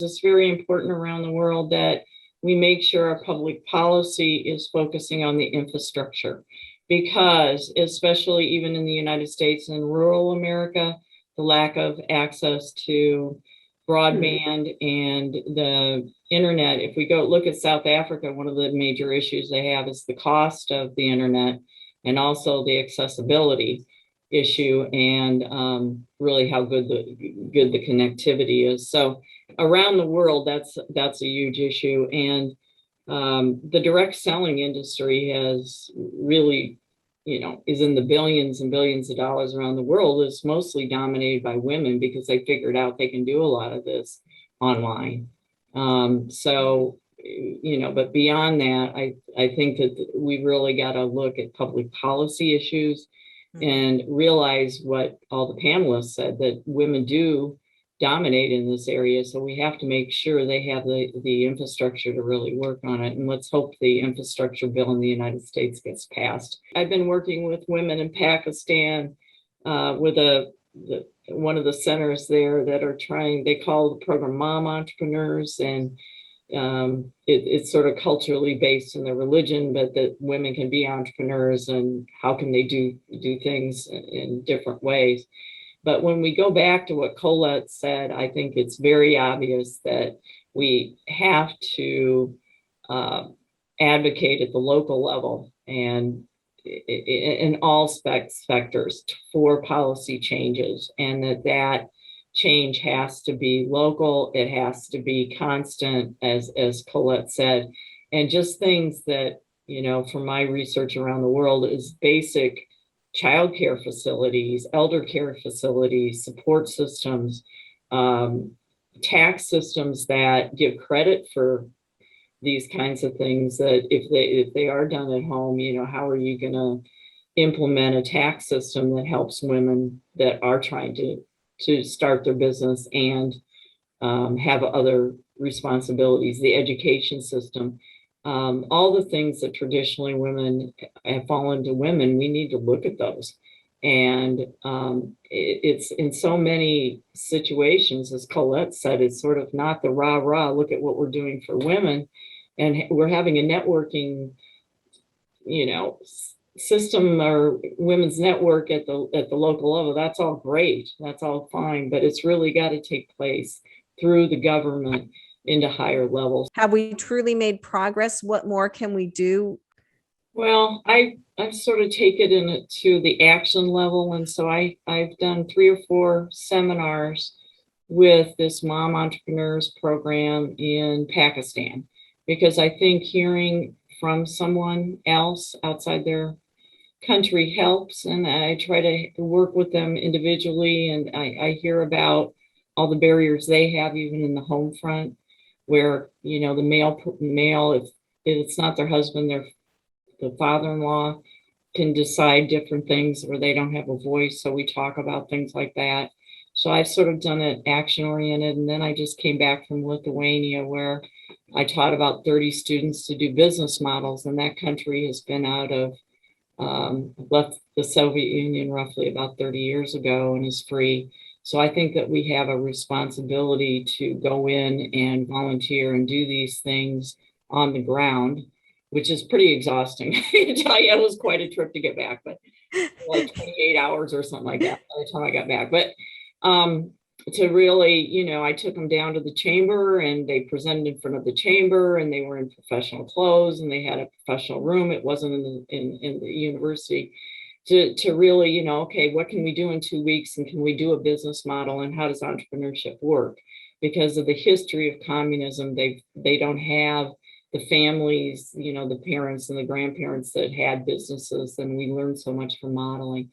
It's very important around the world that we make sure our public policy is focusing on the infrastructure, because especially even in the United States and rural America, the lack of access to broadband and the internet. If we go look at South Africa, one of the major issues they have is the cost of the internet and also the accessibility issue, and really how good the connectivity is. So around the world, that's a huge issue. And the direct selling industry has really, is in the billions and billions of dollars around the world. Is mostly dominated by women because they figured out they can do a lot of this online. But beyond that, I think that we really got to look at public policy issues and realize what all the panelists said, that women do dominate in this area. So we have to make sure they have the infrastructure to really work on it. And let's hope the infrastructure bill in the United States gets passed. I've been working with women in Pakistan with one of the centers there that are trying, they call the program Mom Entrepreneurs, and it's sort of culturally based in their religion, but that women can be entrepreneurs and how can they do things in different ways. But when we go back to what Colette said, I think it's very obvious that we have to advocate at the local level and in all sectors for policy changes, and that change has to be local. It has to be constant, as Colette said, and just things that, from my research around the world, is basic childcare facilities, elder care facilities, support systems, tax systems that give credit for these kinds of things, that if they are done at home, how are you going to implement a tax system that helps women that are trying to start their business and have other responsibilities, the education system, all the things that traditionally women have fallen to women, we need to look at those. And it's in so many situations, as Colette said, it's sort of not the rah, look at what we're doing for women. And we're having a networking, system or women's network at the local level. That's all great. That's all fine, but it's really got to take place through the government into higher levels. Have we truly made progress? What more can we do? Well, I've sort of taken it to the action level. And so I've done 3 or 4 seminars with this Mom Entrepreneurs program in Pakistan, because I think hearing from someone else outside their country helps. And I try to work with them individually. And I hear about all the barriers they have, even in the home front, where, the male, if it's not their husband, the father-in-law can decide different things, or they don't have a voice. So we talk about things like that. So I've sort of done it action oriented. And then I just came back from Lithuania, where I taught about 30 students to do business models. And that country has been out of, left the Soviet Union roughly about 30 years ago and is free. So I think that we have a responsibility to go in and volunteer and do these things on the ground, which is pretty exhausting. I can tell you, it was quite a trip to get back, but like 28 hours or something like that by the time I got back. But to really, I took them down to the chamber and they presented in front of the chamber, and they were in professional clothes and they had a professional room. It wasn't in the university. To really, okay, what can we do in 2 weeks, and can we do a business model, and how does entrepreneurship work? Because of the history of communism, they don't have the families, the parents and the grandparents that had businesses, and we learned so much from modeling.